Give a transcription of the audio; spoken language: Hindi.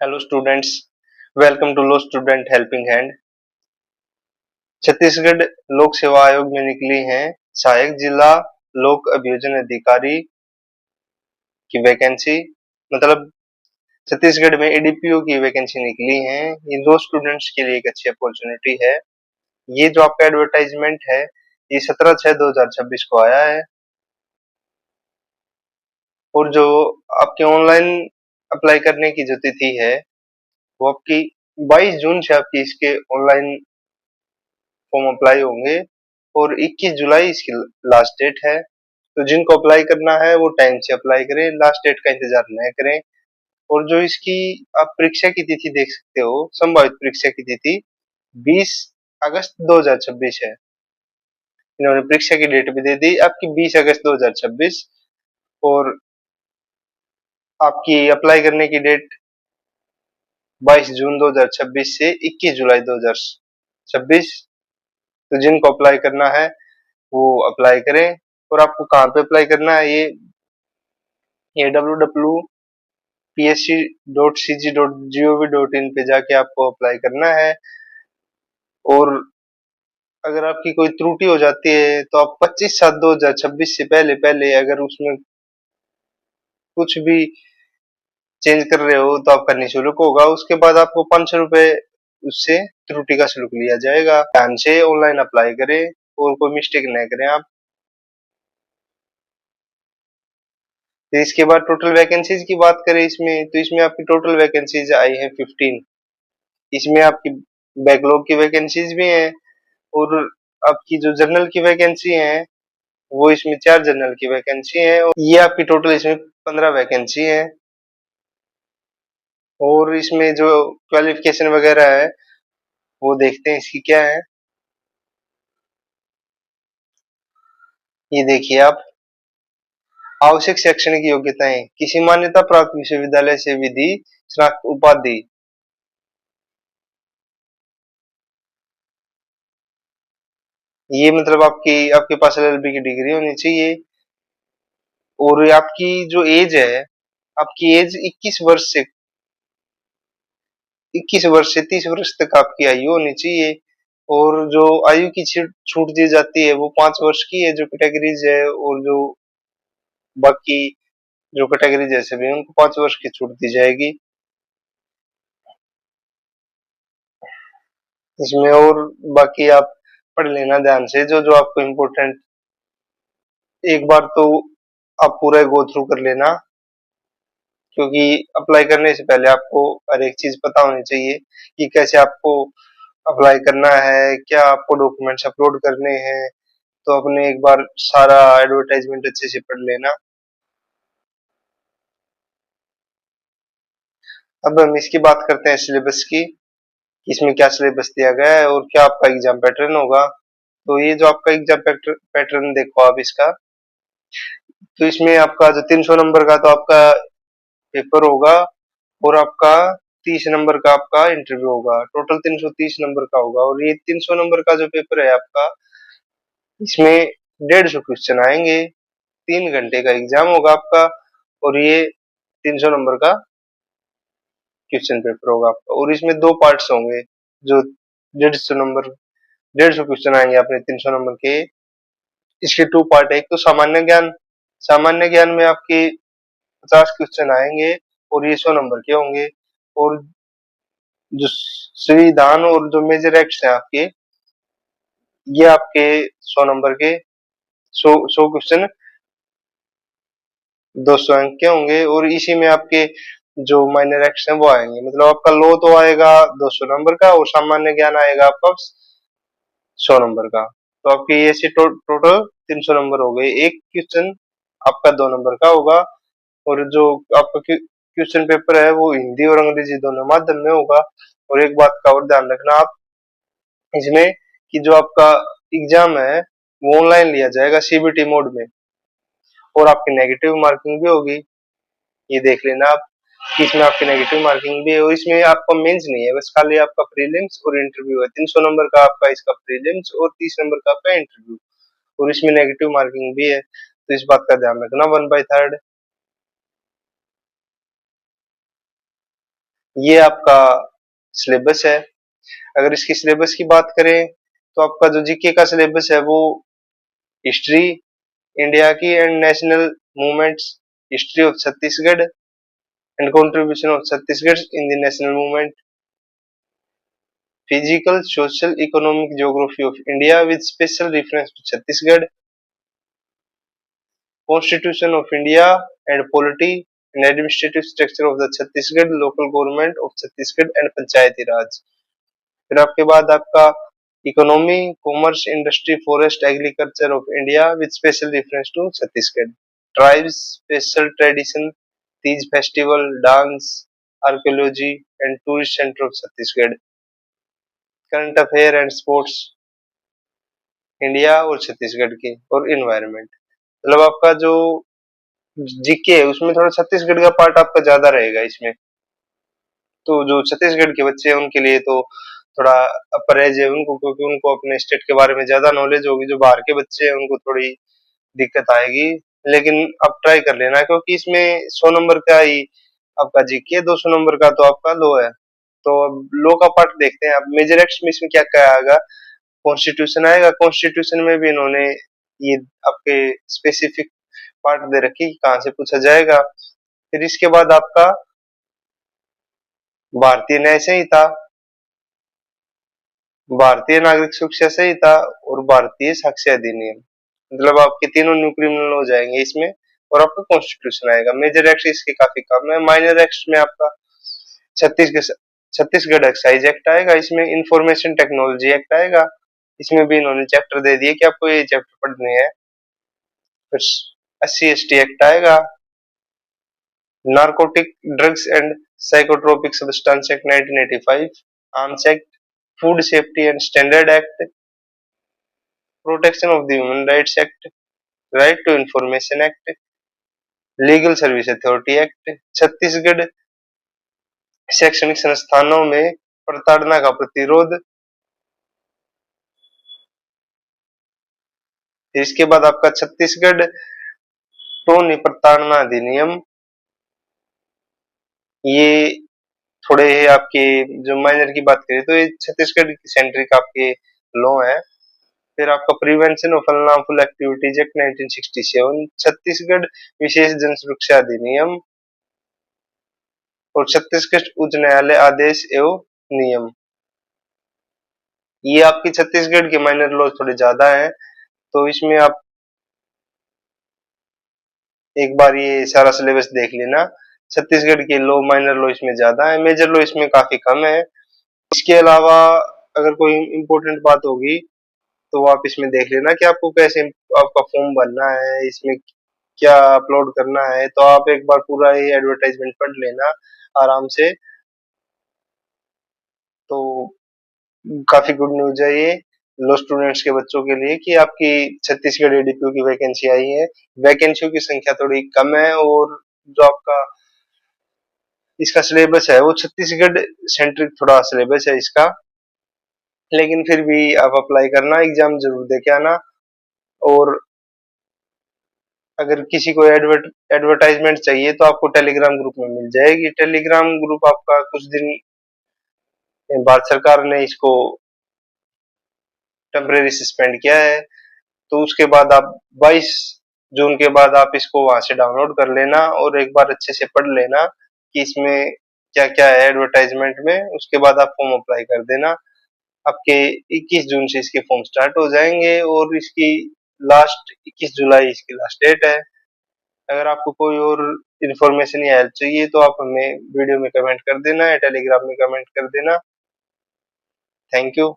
Hello students, welcome to law student helping hand. Chhattisgarh लोक सेवा आयोग में निकली हैं सहायक जिला लोक अभियोजन अधिकारी की वैकेंसी। मतलब छत्तीसगढ़ में एडीपीओ की वैकेंसी निकली है। ये दो स्टूडेंट्स के लिए एक अच्छी अपॉर्चुनिटी है। ये जो आपका एडवर्टाइजमेंट है ये 17/6/2026 को आया है और जो आपके ऑनलाइन अप्लाई करने की जो तिथि है वो आपकी 22 जून से आपकी इसके ऑनलाइन फॉर्म अप्लाई होंगे और 21 जुलाई इसकी लास्ट डेट है। तो जिनको अप्लाई करना है वो टाइम से अप्लाई करें, लास्ट डेट का इंतजार न करें। और जो इसकी आप परीक्षा की तिथि देख सकते हो, संभावित परीक्षा की तिथि 20 अगस्त 2026 है। इन्होंने परीक्षा की डेट भी दे दी आपकी 20 अगस्त 2026 और आपकी अप्लाई करने की डेट 22 जून 2026 से 21 जुलाई 2026। तो जिनको अप्लाई करना है वो अप्लाई करें। और आपको कहाँ पे अप्लाई करना है ये www.psc.cg.gov.in पे जाके आपको अप्लाई करना है। और अगर आपकी कोई त्रुटि हो जाती है तो आप 25/7/2026 से पहले पहले अगर उसमें कुछ भी चेंज कर रहे हो तो आपका निःशुल्क होगा। उसके बाद आपको 500 रुपए उससे त्रुटि का शुल्क लिया जाएगा। ध्यान से ऑनलाइन अप्लाई करें और कोई मिस्टेक न करें आप। तो इसके बाद टोटल वैकेंसीज की बात करें इसमें, तो इसमें आपकी टोटल वैकेंसीज आई है 15। इसमें आपकी बैकलॉग की वैकेंसीज भी हैं और आपकी जो जनरल की वैकेंसी है वो इसमें 4 जनरल की वैकेंसी है और ये आपकी टोटल इसमें 15 वैकेंसी है। और इसमें जो क्वालिफिकेशन वगैरह है वो देखते हैं इसकी क्या है। ये देखिए आप, आवश्यक शैक्षणिक योग्यताएं किसी मान्यता प्राप्त विश्वविद्यालय से विधि स्नातक उपाधि। ये मतलब आपकी आपके पास एलएलबी की डिग्री होनी चाहिए। और आपकी जो एज है, आपकी एज 21 वर्ष से 30 वर्ष तक आपकी आयु होनी चाहिए। और जो आयु की छूट दी जाती है वो 5 वर्ष की है जो कैटेगरीज है। और जो बाकी जो कैटेगरी जैसे भी उनको 5 वर्ष की छूट दी जाएगी इसमें। और बाकी आप पढ़ लेना ध्यान से जो जो आपको इम्पोर्टेंट, एक बार तो आप पूरा गो थ्रू कर लेना क्योंकि अप्लाई करने से पहले आपको हर एक चीज पता होनी चाहिए कि कैसे आपको अप्लाई करना है, क्या आपको डॉक्यूमेंट्स अपलोड करने हैं। तो अपने एक बार सारा एडवर्टाइजमेंट अच्छे से पढ़ लेना। अब हम इसकी बात करते हैं सिलेबस की, इसमें क्या सिलेबस दिया गया है और क्या आपका एग्जाम पैटर्न होगा। तो ये जो आपका एग्जाम पैटर्न देखो आप इसका, तो इसमें आपका जो 300 नंबर का तो आपका पेपर होगा और आपका 30 नंबर का आपका इंटरव्यू होगा। टोटल 330 नंबर का होगा। और ये 300 नंबर का जो पेपर है आपका, इसमें 150 क्वेश्चन आएंगे। 3 घंटे का एग्जाम होगा आपका और ये 300 नंबर का क्वेश्चन पेपर होगा आपका। और इसमें दो पार्ट्स होंगे जो 150 क्वेश्चन आएंगे अपने 300 नंबर के। इसके 2 पार्ट है, एक तो सामान्य ज्ञान। सामान्य ज्ञान में आपके 50 क्वेश्चन आएंगे और ये 100 नंबर के होंगे। और जो संविधान और जो मेजर एक्ट्स हैं आपके, ये आपके 100 नंबर के 100 क्वेश्चन 200 अंक के होंगे। और इसी में आपके जो माइनर एक्ट्स हैं वो आएंगे। मतलब आपका लॉ तो आएगा 200 नंबर का और सामान्य ज्ञान आएगा आपका 100 नंबर का। तो आपके ऐसे टोटल 300 नंबर हो गए। एक क्वेश्चन आपका 2 नंबर का होगा। और जो आपका क्वेश्चन पेपर है वो हिंदी और अंग्रेजी दोनों माध्यम में होगा। और एक बात का और ध्यान रखना आप इसमें कि जो आपका एग्जाम है वो ऑनलाइन लिया जाएगा सीबीटी मोड में। और आपकी नेगेटिव मार्किंग भी होगी, ये देख लेना आप कि इसमें आपकी नेगेटिव मार्किंग भी है। और इसमें आपका मेंस नहीं है, बस खाली आपका प्रीलिम्स और इंटरव्यू है। 300 नंबर का आपका इसका प्रीलिम्स और 30 नंबर का आपका इंटरव्यू। और इसमें नेगेटिव मार्किंग भी है, तो इस बात का ध्यान रखना 1/3। ये आपका सिलेबस है। अगर इसकी सिलेबस की बात करें तो आपका जो जीके का सिलेबस है वो हिस्ट्री इंडिया की and national movements, history of Chhattisgarh and contribution of Chhattisgarh in the national movement, physical social economic geography of India with special reference to Chhattisgarh, constitution of India and polity and administrative structure of the Chhattisgarh, local government of Chhattisgarh and Panchayati Raj. फिर आपके बाद आपका economy, commerce, industry, forest, agriculture of India with special reference to Chhattisgarh, tribes, special tradition, Teej festival, dance, archaeology and tourist centre of Chhattisgarh, current affair and sports India और छत्तीसगढ़ के, और इन्वायरमेंट। मतलब आपका जो जीके है उसमें थोड़ा छत्तीसगढ़ का पार्ट आपका ज्यादा रहेगा इसमें। तो जो छत्तीसगढ़ के बच्चे हैं उनके लिए तो थोड़ा अपर एज है उनको, क्योंकि उनको अपने स्टेट के बारे में ज्यादा नॉलेज होगी। जो बाहर के बच्चे हैं उनको थोड़ी दिक्कत आएगी, लेकिन आप ट्राई कर लेना, क्योंकि इसमें 100 नंबर का ही आपका जीके, 200 नंबर का तो आपका लो है। तो अब लो का पार्ट देखते हैं। अब मेजर एक्ट्स में इसमें क्या क्या आएगा। कॉन्स्टिट्यूशन आएगा। कॉन्स्टिट्यूशन में भी इन्होंने ये आपके स्पेसिफिक पार्ट दे रखी कि कहाँ से पूछा जाएगा। फिर इसके बाद आपका भारतीय न्याय संहिता, भारतीय नागरिक सुरक्षा संहिता और भारतीय साक्ष्य अधिनियम, मतलब आपके तीनों न्यू क्रिमिनल हो जाएंगे इसमें। और आपका कॉन्स्टिट्यूशन आएगा। मेजर एक्ट इसके काफी कम है। माइनर एक्ट में आपका छत्तीसगढ़ छत्तीसगढ़ एक्साइज एक्ट आएगा। इसमें इंफॉर्मेशन टेक्नोलॉजी एक्ट आएगा। इसमें भी इन्होंने चैप्टर दे दिए कि आपको ये चैप्टर पढ़ने हैं। फिर SC/ST एक्ट आएगा। Narcotic drugs and psychotropic substance act 1985, arms act, food safety and standard act, protection of the human rights act, right to information act, legal service authority act, Chhattisgarh शैक्षणिक संस्थानों में प्रताड़ना का प्रतिरोध। इसके बाद आपका छत्तीसगढ़ टोनी प्रताड़ना अधिनियम। ये थोड़े आपके जो माइनर की बात करें तो ये छत्तीसगढ़ सेंट्रिक आपके लॉ है। फिर आपका prevention of unlawful activities act 1967, Chhattisgarh विशेष जन सुरक्षा अधिनियम और छत्तीसगढ़ उच्च न्यायालय आदेश एवं नियम। ये आपकी छत्तीसगढ़ के माइनर लॉ थोड़े ज्यादा है, तो इसमें आप एक बार ये सारा सिलेबस देख लेना। छत्तीसगढ़ के लॉ, माइनर लॉ इसमें ज्यादा है, मेजर लॉ इसमें काफी कम है। इसके अलावा अगर कोई इम्पोर्टेंट बात होगी तो आप इसमें देख लेना कि आपको कैसे आपका फॉर्म भरना है, इसमें क्या अपलोड करना है। तो आप एक बार पूरा ये एडवर्टाइजमेंट पढ़ लेना आराम से। तो काफी गुड न्यूज है ये लो स्टूडेंट्स के बच्चों के लिए कि आपकी छत्तीसगढ़ एडीपीयू की वैकेंसी आई है। वैकेंसियों की संख्या थोड़ी कम है, और जो आपका इसका सिलेबस है वो छत्तीसगढ़ सेंट्रिक थोड़ा सिलेबस है इसका। लेकिन फिर भी आप अप्लाई करना, एग्जाम जरूर दे के आना। और अगर किसी को एडवर्टाइजमेंट चाहिए तो आपको टेलीग्राम ग्रुप में मिल जाएगी। टेलीग्राम ग्रुप आपका कुछ दिन भारत सरकार ने इसको टेम्परेरी सस्पेंड किया है। तो उसके बाद आप 22 जून के बाद आप इसको वहां से डाउनलोड कर लेना और एक बार अच्छे से पढ़ लेना कि इसमें क्या क्या है एडवर्टाइजमेंट में। उसके बाद आप फॉर्म अप्लाई कर देना। आपके 21 जून से इसके फॉर्म स्टार्ट हो जाएंगे और इसकी लास्ट 21 जुलाई इसकी लास्ट डेट है। अगर आपको कोई और इन्फॉर्मेशन या हेल्प चाहिए तो आप हमें वीडियो में कमेंट कर देना या टेलीग्राम में कमेंट कर देना। Thank you.